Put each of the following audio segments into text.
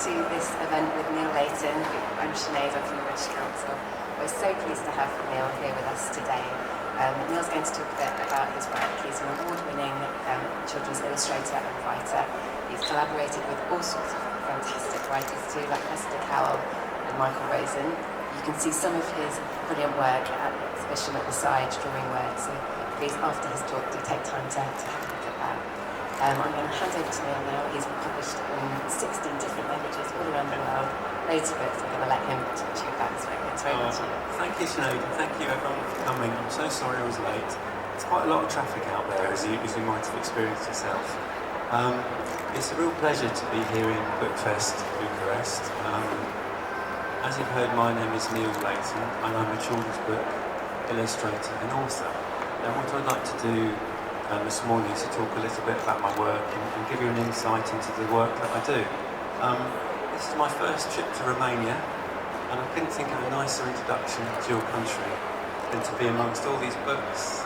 to this event with Neal Layton, who I'm Sinead from the British Council. We're so pleased to have Neal here with us today. Neal's going to talk a bit about his work. He's an award-winning children's illustrator and writer. He's collaborated with all sorts of fantastic writers too, like Cressida Cowell and Michael Rosen. You can see some of his brilliant work at the exhibition at the side, drawing work, so please, after his talk, do take time to have a look at that. I'm going to hand over to Neal now. He's published in 16 different languages all around the world, loads of books. I'm going to let him talk to you about his work. Thanks very much. Thank you, Sinead, and thank you everyone for coming. I'm so sorry I was late. There's quite a lot of traffic out there, as you might have experienced yourself. It's a real pleasure to be here in BOOKFEST București. As you've heard, my name is Neal Layton, and I'm a children's book illustrator and author. Now, what I'd like to do this morning is to talk a little bit about my work and give you an insight into the work that I do. This is my first trip to Romania, and I couldn't think of a nicer introduction to your country than to be amongst all these books,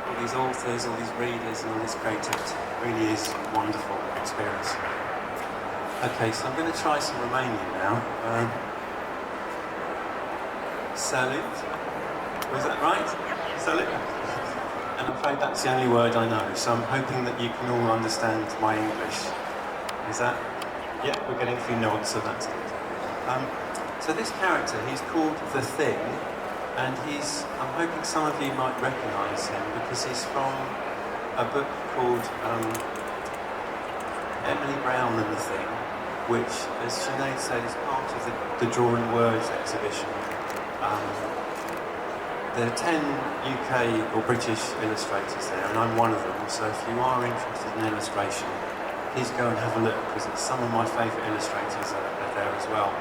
all these authors, all these readers, and all this creativity. It really is a wonderful experience. Okay, so I'm going to try some Romanian now. Salut. Was that right? Salut. And I'm afraid that's the only word I know, so I'm hoping that you can all understand my English. Is that? Yeah, we're getting a few nods, so that's good. So this character, he's called The Thing, and I'm hoping some of you might recognise him because he's from a book called Emily Brown and the Thing, which, as Sinead said, is part of the Drawing Words exhibition. There are 10 UK or British illustrators there, and I'm one of them, so if you are interested in illustration, please go and have a look, because some of my favourite illustrators are there as well.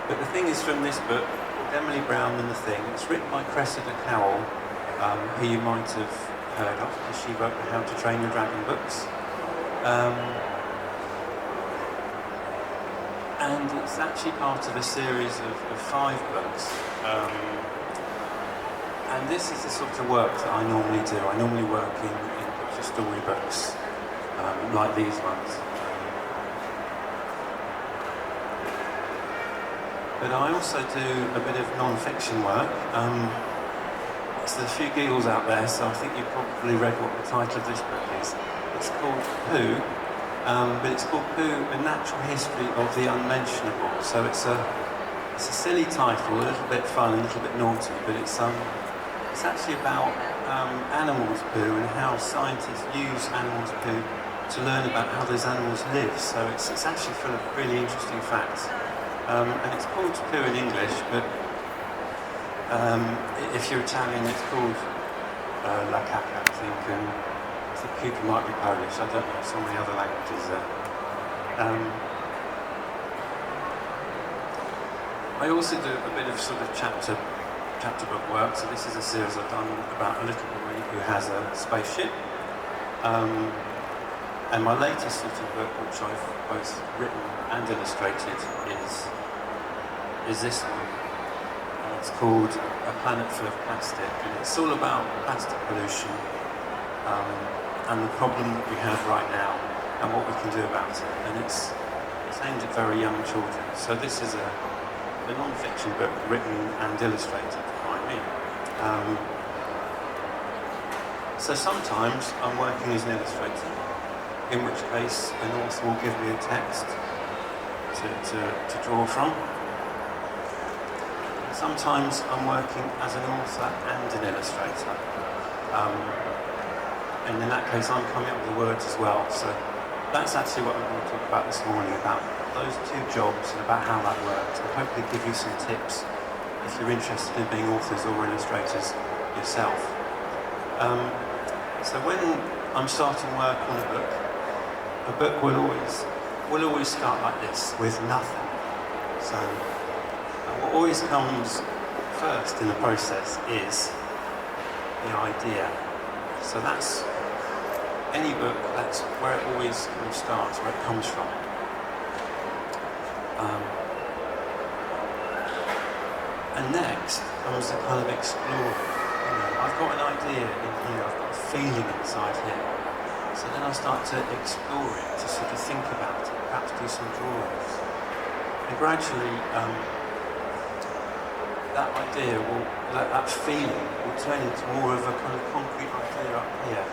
But the thing is, from this book, called Emily Brown and the Thing, it's written by Cressida Cowell, who you might have heard of, because she wrote the How to Train Your Dragon books. And it's actually part of a series of 5 books. And this is the sort of work that I normally do. I normally work in picture storybooks, like these ones. But I also do a bit of non-fiction work. So there's a few giggles out there, so I think you've probably read what the title of this book is. It's called Pooh, but it's called Pooh, A Natural History of the Unmentionable. So it's a silly title, a little bit fun, a little bit naughty, but it's actually about animals' poo and how scientists use animals' poo to learn about how those animals live. So it's actually full of really interesting facts. And it's called poo in English, but if you're Italian, it's called la caca, I think, and I think people might be Polish. I don't know so many other languages there. I also do a bit of sort of chapter book work. So this is a series I've done about a little boy who has a spaceship. And my latest sort of book, which I've both written and illustrated, is this one. It's called A Planet Full of Plastic, and it's all about plastic pollution and the problem that we have right now and what we can do about it. And it's aimed at very young children. So this is a non-fiction book written and illustrated by me. So sometimes I'm working as an illustrator, in which case an author will give me a text to draw from. Sometimes I'm working as an author and an illustrator. And in that case I'm coming up with the words as well. So that's actually what I'm going to talk about this morning, about those 2 jobs and about how that works, and hopefully give you some tips if you're interested in being authors or illustrators yourself. So when I'm starting work on a book will always start like this, with nothing. So what always comes first in the process is the idea. So that's any book, that's where it always kind of starts, where it comes from. And next comes the kind of exploring. I've got an idea in here, I've got a feeling inside here. So then I start to explore it, to sort of think about it. perhaps do some drawings. And gradually, that idea will, that feeling will turn into more of a kind of concrete idea up here.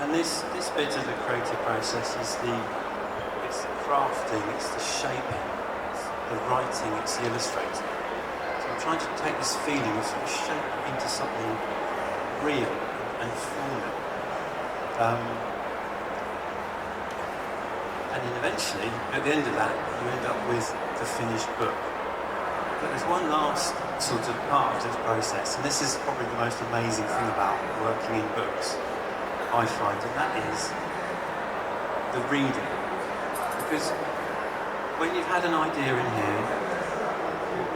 And this bit of the creative process is it's the crafting, it's the shaping, it's the writing, it's the illustrating. So I'm trying to take this feeling and sort of shape it into something real and form it. And then eventually, at the end of that, you end up with the finished book. But there's one last sort of part of this process, and this is probably the most amazing thing about working in books, I find, and that is the reading. Because when you've had an idea in here,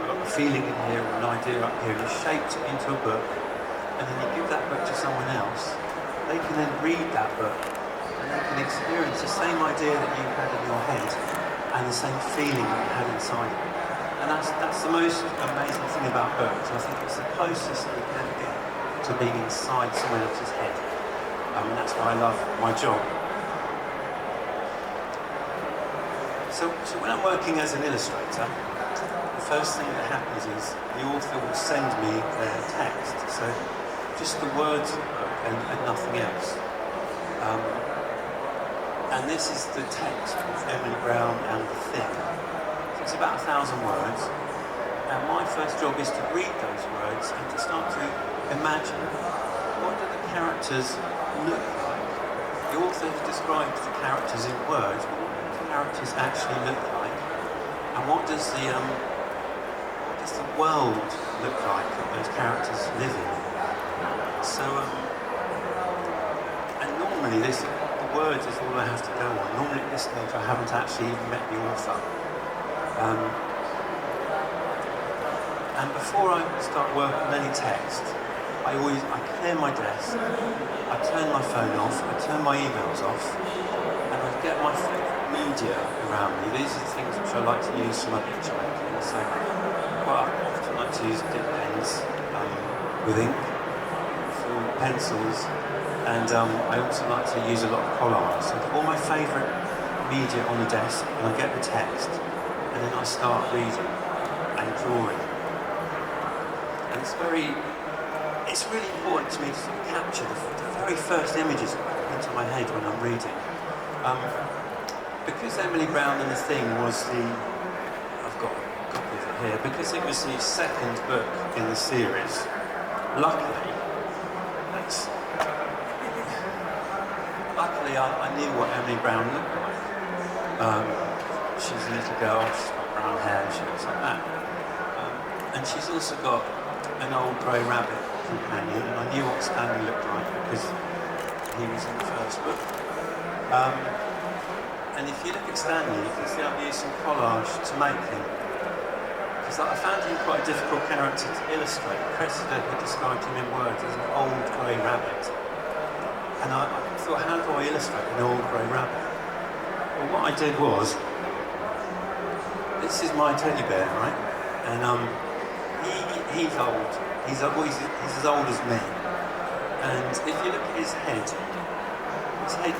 or a feeling in here, or an idea up here, and you've shaped it into a book, and then you give that book to someone else, they can then read that book, and they can experience the same idea that you had in your head, and the same feeling that you had inside it. And that's the most amazing thing about books. I think it's the closest that you can get to being inside someone else's head. And that's why I love my job. So when I'm working as an illustrator, the first thing that happens is the author will send me their text. So just the words of the book and nothing else. And this is the text of Emily Brown and the Thing. It's about 1,000 words, and my first job is to read those words and to start to imagine what do the characters look like. The author describes the characters in words, but what do the characters actually look like? And what does the world look like that those characters live in? So, and normally the words is all I have to go on. Normally at this stage I haven't actually even met the author. And before I start working on any text, I clear my desk, I turn my phone off, I turn my emails off, and I get my favourite media around me. These are the things which I like to use for my picture making. So quite often I like to use dip pens with ink, full pencils, and I also like to use a lot of collage. So I get all my favourite media on the desk, and I get the text. And then I start reading and drawing. And it's really important to me to sort of capture the very first images that come into my head when I'm reading. Because Emily Brown and the Thing was I've got a copy of it here, because it was the second book in the series, luckily I knew what Emily Brown looked like. She's a little girl, she's got brown hair, she looks like that. And she's also got an old grey rabbit companion, and I knew what Stanley looked like because he was in the first book. And if you look at Stanley, you can see I've used some collage to make him. Because I found him quite a difficult character to illustrate. Cressida had described him in words as an old grey rabbit. And I thought, how do I illustrate an old grey rabbit? Well, what I did was, this is my teddy bear, right? And he's old. He's as old as me. And if you look at his head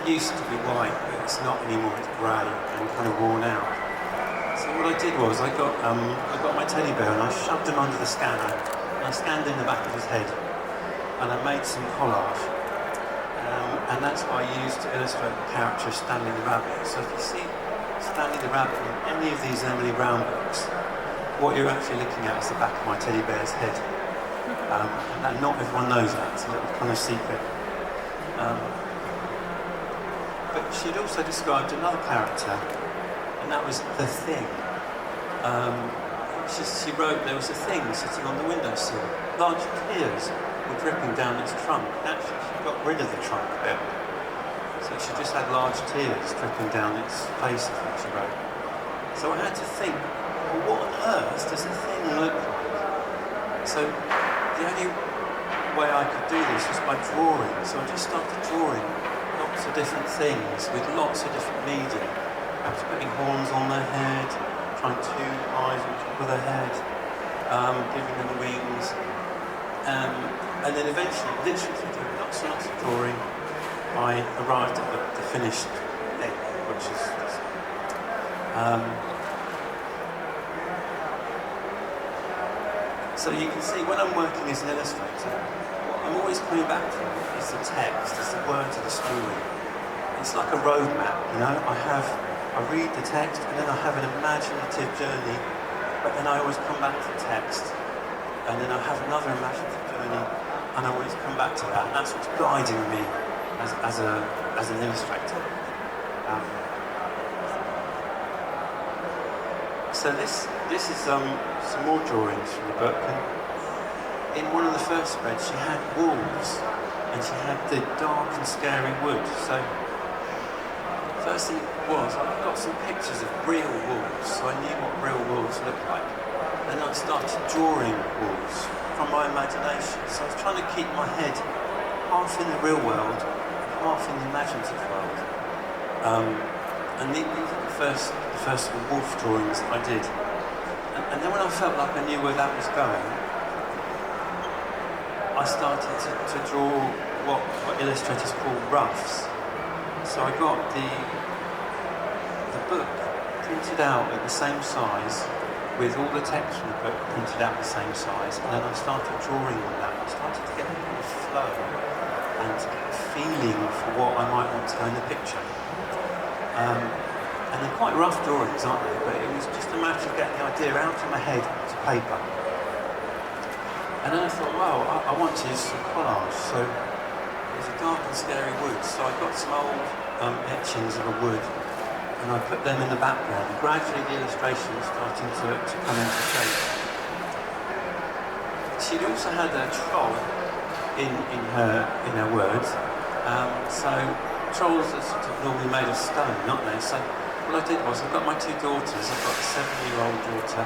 used to be white, but it's not anymore. It's grey and kind of worn out. So what I did was I got my teddy bear and I shoved him under the scanner. And I scanned in the back of his head, and I made some collage. And that's what I used to illustrate the character of Stanley the Rabbit. So if you see Stanley the Rabbit in any of these Emily Brown books, what you're actually looking at is the back of my teddy bear's head. And not everyone knows that, it's a little kind of secret. But she'd also described another character, and that was the Thing. She wrote there was a thing sitting on the windowsill. Large tears were dripping down its trunk. Actually, she got rid of the trunk bit. So she just had large tears dripping down its face, I think she wrote. So I had to think, well, what on earth does the Thing look like? So the only way I could do this was by drawing. So I just started drawing lots of different things with lots of different media. Perhaps putting horns on their head, trying 2 eyes on top of their head, giving them wings. And then eventually, literally through doing lots and lots of drawing, I arrived at the finished thing, which is this. So you can see when I'm working as an illustrator, what I'm always coming back to is the text, it's the words of the story. It's like a roadmap, you know. I read the text and then I have an imaginative journey, but then I always come back to the text, and then I have another imaginative journey, and I always come back to that. And that's what's guiding me as an illustrator. So this is some more drawings from the book. And in one of the first spreads, she had wolves, and she had the dark and scary wood. So first thing was, I got some pictures of real wolves, so I knew what real wolves looked like. Then I started drawing wolves from my imagination. So I was trying to keep my head half in the real world, half in the imaginative world. And these are the first wolf drawings that I did. And then when I felt like I knew where that was going, I started to draw what illustrators call roughs. So I got the book printed out at the same size, with all the text from the book printed out the same size, and then I started drawing on that. I started to get a kind of flow and to get a feeling for what I might want to go in the picture. And they're quite rough drawings, aren't they? But it was just a matter of getting the idea out of my head to paper. And then I thought, well, I want to use some collage. So there's a dark and scary wood. So I got some old etchings of a wood, and I put them in the background. And gradually the illustration was starting to come into shape. She'd also had a troll in her words. So trolls are sort of normally made of stone, aren't they? So what I did was, I've got my two daughters. I've got a 7-year-old daughter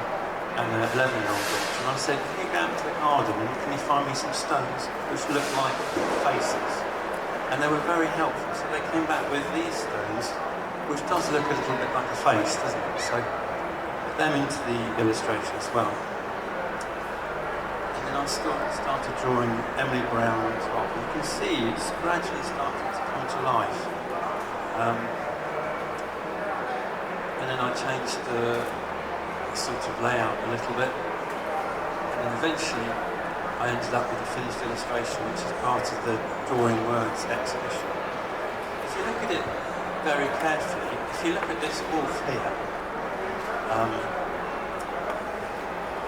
and an 11-year-old daughter, and I said, can you go out to the garden and can you find me some stones which look like faces? And they were very helpful. So they came back with these stones, which does look a little bit like a face, doesn't it? So put them into the illustration as well. And then I started drawing Emily Brown on top. You can see it's gradually starting to come to life. And then I changed the sort of layout a little bit. And then eventually I ended up with a finished illustration, which is part of the Drawing Words exhibition. If you look at it very carefully, if you look at this wolf here,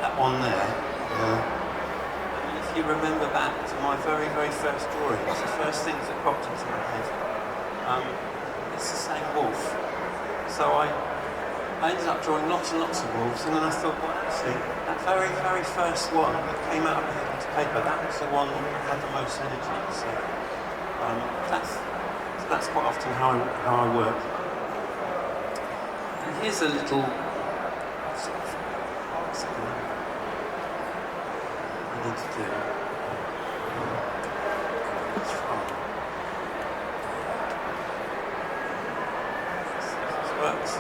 that one there, and if you remember back to my very, very first drawings, the first things that popped into my head, it's the same wolf. So I ended up drawing lots and lots of wolves, and then I thought, well, actually, that very, very first one that came out of my head onto paper, that was the one that had the most energy. So that's quite often how I work. And here's a little sort of something I need to do. It's fun. This works.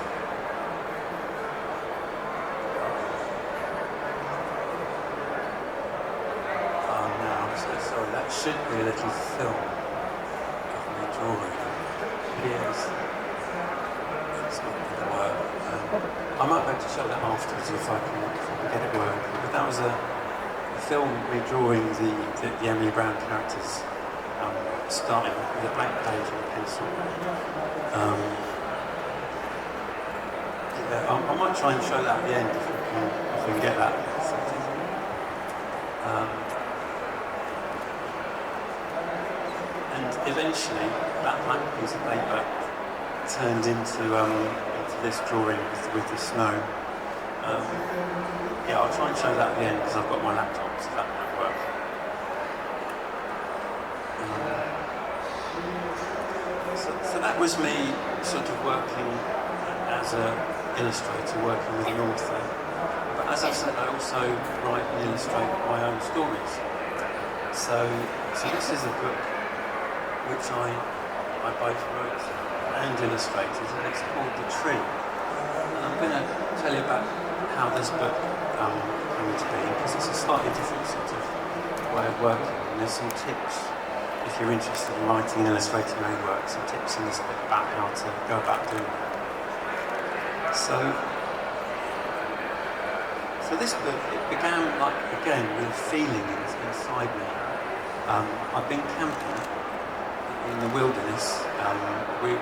Sorry, that should be a little film of me drawing. It's not going to work. I might be able to show that afterwards if I can get it working. But that was a film me drawing the Emily Brown characters, starting with a blank page and a pencil. Yeah, I might try and show that at the end if we can get that. And eventually, that blank piece of paper turned into this drawing with the snow. Yeah, I'll try and show that at the end because I've got my laptop, so that might work. So that was me sort of working as an illustrator, working with an author. But as I said, I also write and illustrate my own stories. So this is a book which I both wrote and illustrated, and it's called The Tree. And I'm going to tell you about how this book came to be, because it's a slightly different sort of way of working. And there's some tips, if you're interested in writing and illustrating your own work, some tips in this book about how to go about doing that. So this book, it began again with a feeling inside me. I've been camping in the wilderness. It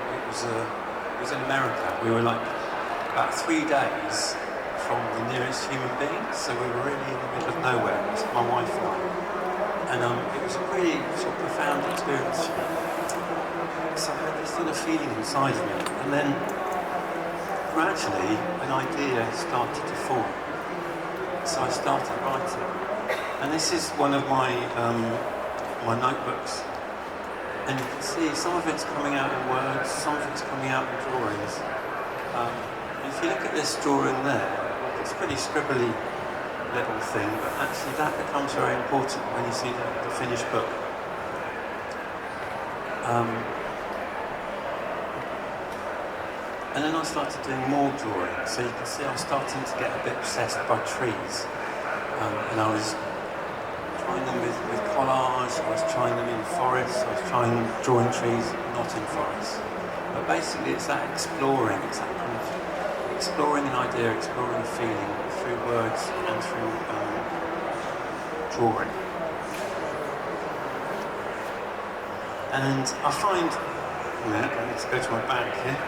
was in America. We were about 3 days from the nearest human being, so we were really in the middle of nowhere. It was my wife and I. And it was a really sort of profound experience. So I had this sort of feeling inside of me, and then gradually an idea started to form. So I started writing, and this is one of my my notebooks. And you can see some of it's coming out in words, some of it's coming out in drawings. And if you look at this drawing there, it's a pretty scribbly little thing, but actually that becomes very important when you see the finished book. And then I started doing more drawing, so you can see I was starting to get a bit obsessed by trees. And I was trying them with collage, I was trying them in forests, I was trying drawing trees not in forests. But basically it's that exploring, it's that kind of exploring an idea, exploring a feeling through words and through drawing. And I find, I need to go to my bag here.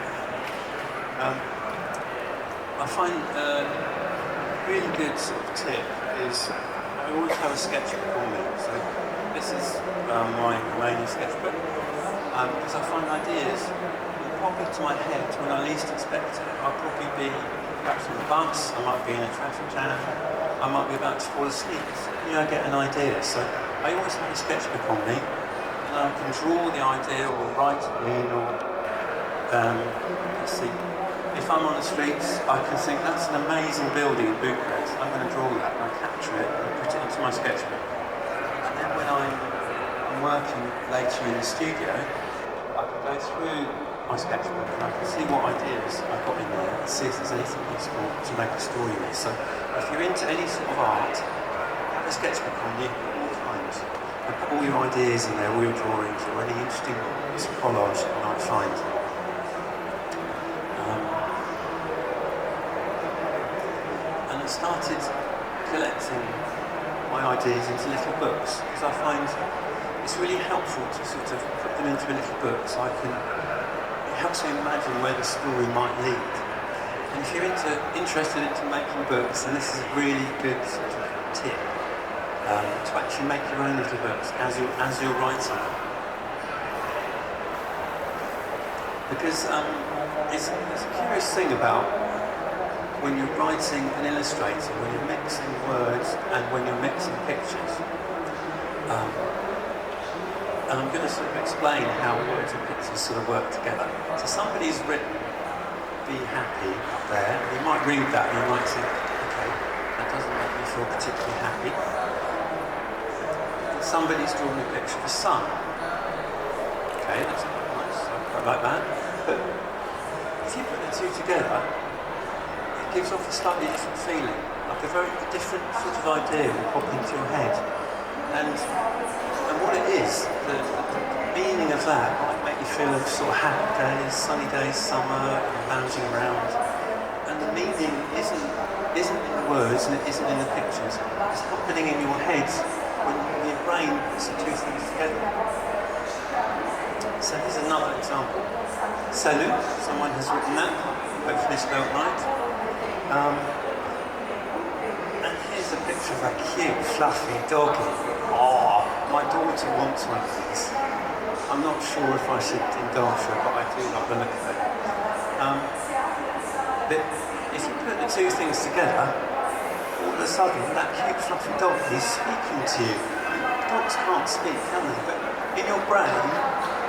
I find a really good sort of tip is I always have a sketchbook on me. So this is my Romanian sketchbook, because I find ideas will pop into my head when I least expect it. I'll probably be perhaps on the bus, I might be in a traffic jam, I might be about to fall asleep. I get an idea. So I always have a sketchbook on me, and I can draw the idea or write it in, or let's see. If I'm on the streets, I can think that's an amazing building in Bucharest. I'm going to draw that, and I capture it and put it into my sketchbook. And then when I'm working later in the studio, I can go through my sketchbook and I can see what ideas I've got in there and see if there's anything useful to make a story with. So if you're into any sort of art, have a sketchbook on you at all times. And put all your ideas in there, all your drawings, or any interesting bits of collage you might find. I started collecting my ideas into little books, because I find it's really helpful to sort of put them into a little book so it helps me imagine where the story might lead. And if you're interested into making books, then this is a really good sort of tip to actually make your own little books as you're writing. Because it's a curious thing about when you're writing an illustrator, when you're mixing words and when you're mixing pictures. And I'm going to sort of explain how words and pictures sort of work together. So somebody's written, "Be happy" up there, and you might read that and you might think, okay, that doesn't make me feel particularly happy. And somebody's drawn a picture of a sun. Okay, that's quite nice, I quite like that. But if you put the two together, gives off a slightly different feeling, like a very different sort of idea will pop into your head. And what it is, the meaning of that might make you feel of sort of happy days, sunny days, summer, lounging around. And the meaning isn't in the words and it isn't in the pictures. It's happening in your head when your brain puts the two things together. So here's another example. Salut, someone has written that, hopefully spelled right. And here's a picture of a cute, fluffy doggy. Oh, my daughter wants one of these. I'm not sure if I should indulge her, but I do love the look of it. But if you put the two things together, all of a sudden that cute, fluffy doggy is speaking to you. Dogs can't speak, can they? But in your brain,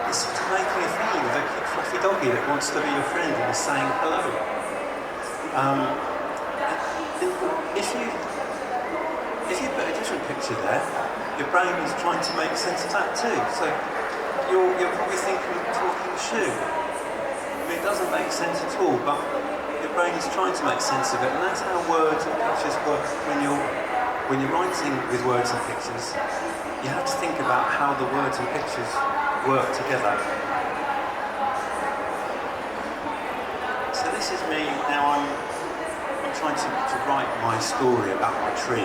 it's sort of making a feeling of a cute, fluffy doggy that wants to be your friend and is saying hello. If you put a different picture there, your brain is trying to make sense of that too. So you're probably thinking talking shoe. I mean, it doesn't make sense at all, but your brain is trying to make sense of it, and that's how words and pictures work. When you're writing with words and pictures, you have to think about how the words and pictures work together. So this is me now. trying to write my story about my tree.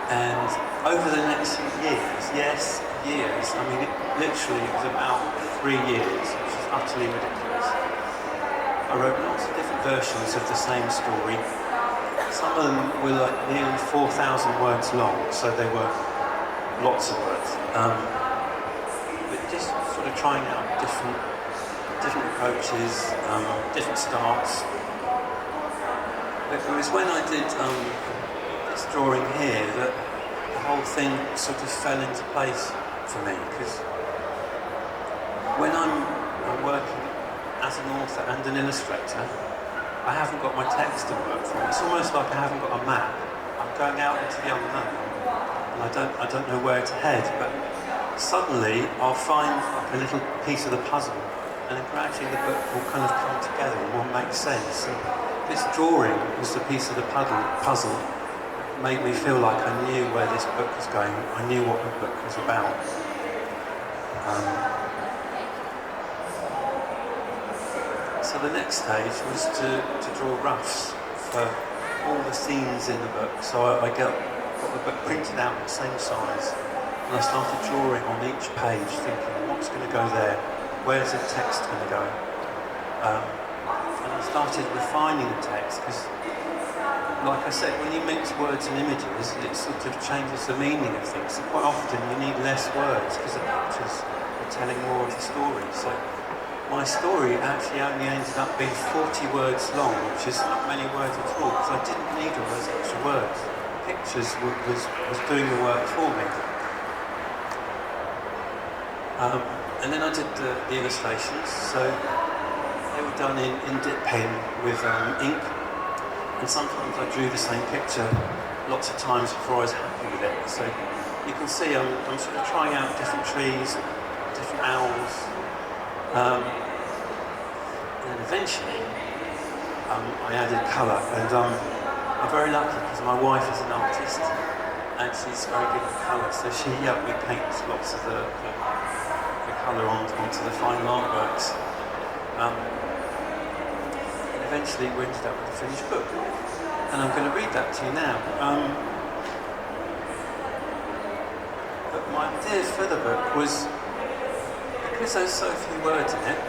And over the next few years, yes, years, I mean, it was about 3 years, which is utterly ridiculous. I wrote lots of different versions of the same story. Some of them were like nearly 4,000 words long, so they were lots of words. But just sort of trying out different approaches, different starts. But it was when I did this drawing here that the whole thing sort of fell into place for me, because when I'm working as an author and an illustrator, I haven't got my text to work from. It's almost like I haven't got a map. I'm going out into the unknown, and I don't know where to head. But suddenly I'll find like a little piece of the puzzle, and then gradually the book will kind of come together and will make sense. And this drawing was the piece of the puzzle that made me feel like I knew where this book was going. I knew what the book was about. So the next stage was to draw roughs for all the scenes in the book. So I got the book printed out the same size, and I started drawing on each page, thinking, what's going to go there? Where's the text going to go? And I started refining the text, because, like I said, when you mix words and images, it sort of changes the meaning of things. So quite often you need less words, because the pictures are telling more of the story. So my story actually only ended up being 40 words long, which is not many words at all, because I didn't need all those extra words. Pictures was doing the work for me. And then I did the illustrations, so they were done in dip pen with ink, and sometimes I drew the same picture lots of times before I was happy with it. So you can see I'm sort of trying out different trees, different owls. And then eventually I added colour, and I'm very lucky because my wife is an artist and she's very good at colour, so she helped me paint lots of the colour onto the final artworks. And eventually we ended up with a finished book, and I'm going to read that to you now. But my idea for the book was, because there's so few words in it,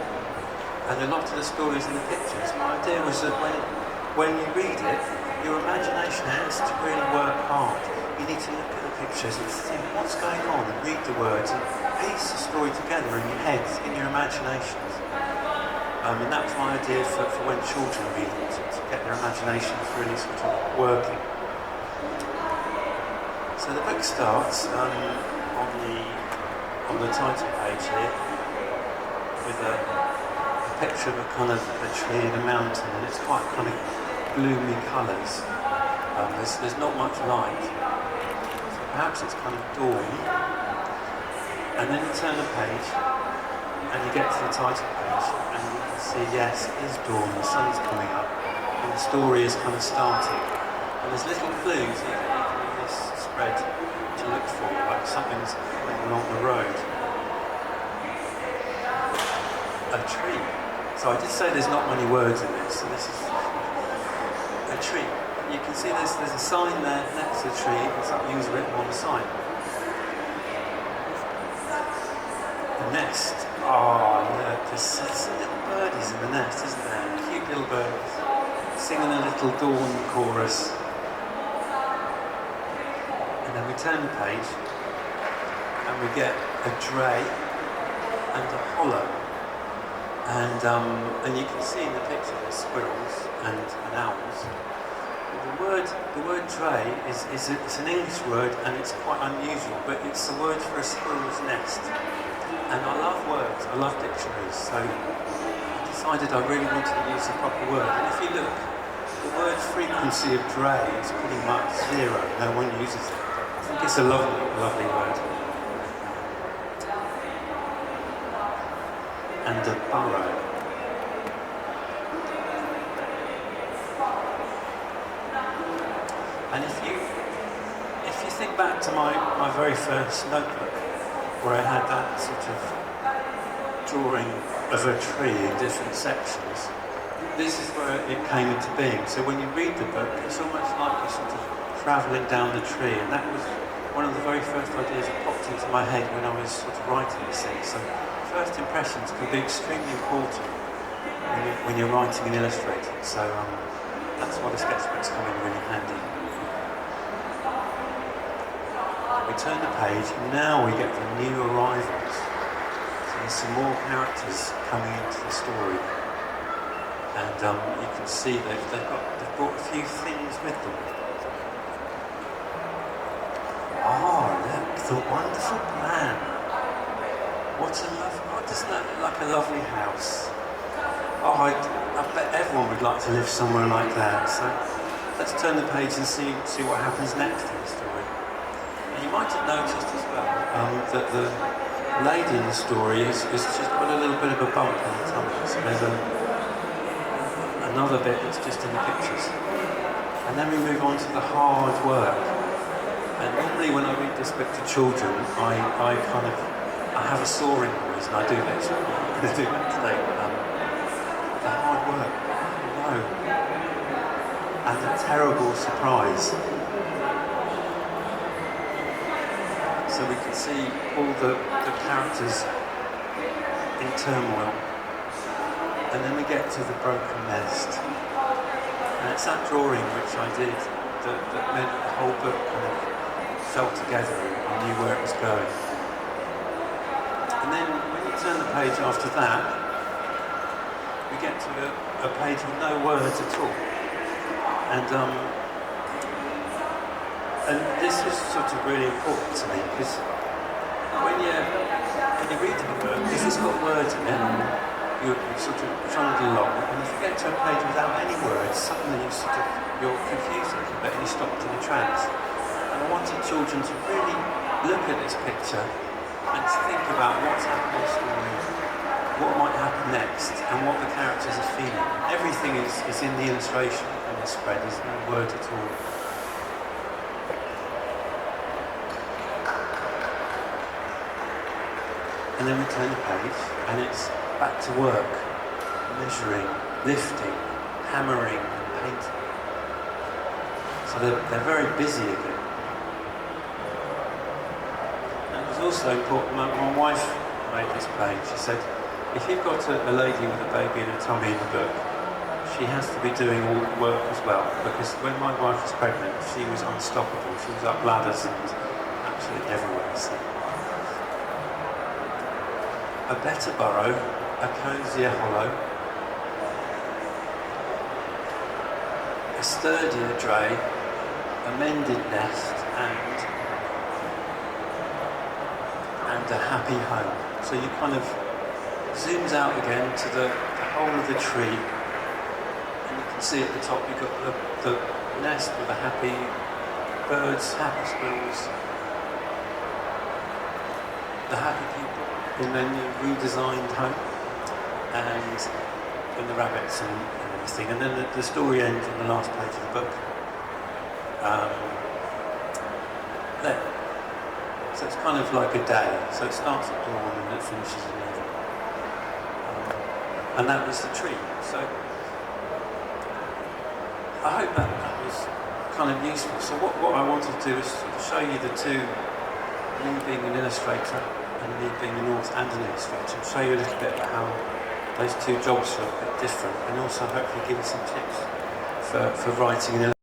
and a lot of the stories in the pictures, my idea was that when you read it, your imagination has to really work hard. You need to look at the pictures and think what's going on, and read the words, and piece the story together in your head, in your imaginations. And that's my idea for when children read it, to get their imaginations really sort of working. So the book starts on the title page here with a picture of a kind of a tree and a mountain, and it's quite kind of gloomy colours. There's not much light, so perhaps it's kind of dawn. And then you turn the page and you get to the title page, and you can see, yes, it is dawn, the sun's coming up, and the story is kind of starting. And there's little clues you can in this spread to look for, like something's coming along the road. A tree. So I did say there's not many words in this, so this is a tree. You can see there's a sign there next to the tree, and something's written on the sign. The nest. Oh, look, there's some little birdies in the nest, isn't there? Cute little birds singing a little dawn chorus. And then we turn the page, and we get a dray and a hollow. And you can see in the picture there's squirrels and owls. The word dray it's an English word, and it's quite unusual, but it's the word for a squirrel's nest. And I love words, I love dictionaries, so I decided I really wanted to use the proper word. And if you look, the word frequency of dray is pretty much 0. No one uses it. I think it's a lovely word. And a burrow. And if you think back to my very first notebook, where I had that sort of drawing of a tree in different sections, this is where it came into being. So when you read the book, it's almost like you're sort of travelling down the tree, and that was one of the very first ideas that popped into my head when I was sort of writing this thing. So first impressions can be extremely important when you're writing and illustrating. So that's why the sketchbooks come in really handy. We turn the page, and now we get the new arrivals. So there's some more characters coming into the story. And you can see they've brought a few things with them. Oh, look, the wonderful plan. Doesn't that look like a lovely house? Oh, I bet everyone would like to live somewhere like that. So let's turn the page and see what happens next in the story. And you might have noticed as well that the lady in the story is she's got a little bit of a bump in the tummy. So there's another bit that's just in the pictures. And then we move on to the hard work. And normally when I read this book to children, I have a soaring voice, and I do this. I'm going to do that today. The hard work, no. And the terrible surprise. So we can see all the characters in turmoil. And then we get to the broken nest. And it's that drawing which I did that meant the whole book kind of fell together and I knew where it was going. And then when you turn the page after that, we get to a page with no words at all. And this is sort of really important to me because when you read the book, if it's got words in it, you sort of trundle along, and if you get to a page without any words, suddenly you're confused a little bit and you're stopped in your tracks. And I wanted children to really look at this picture and to think about what's happening in the story, what might happen next, and what the characters are feeling. Everything is in the illustration in this spread, there's no words at all. And then we turn the page, and it's back to work, measuring, lifting, hammering, and painting. So they're very busy again. And it was also important, my wife made this page. She said, if you've got a lady with a baby in her tummy in the book, she has to be doing all the work as well, because when my wife was pregnant, she was unstoppable. She was up ladders and absolutely everywhere. So. A better burrow, a cosier hollow, a sturdier dray, a mended nest, and a happy home. So you kind of zooms out again to the whole of the tree, and you can see at the top you've got the nest with the happy birds, happy squirrels, the happy people. And then the redesigned home, and the rabbits and everything. And then the story ends on the last page of the book. There. So it's kind of like a day. So it starts at dawn and it finishes at evening. And that was the tree. So I hope that was kind of useful. So what I wanted to do is sort of show you the two, me being an illustrator and me being an author and an illustrator, and show you a little bit about how those two jobs are a bit different, and also hopefully give you some tips for writing and illustrating.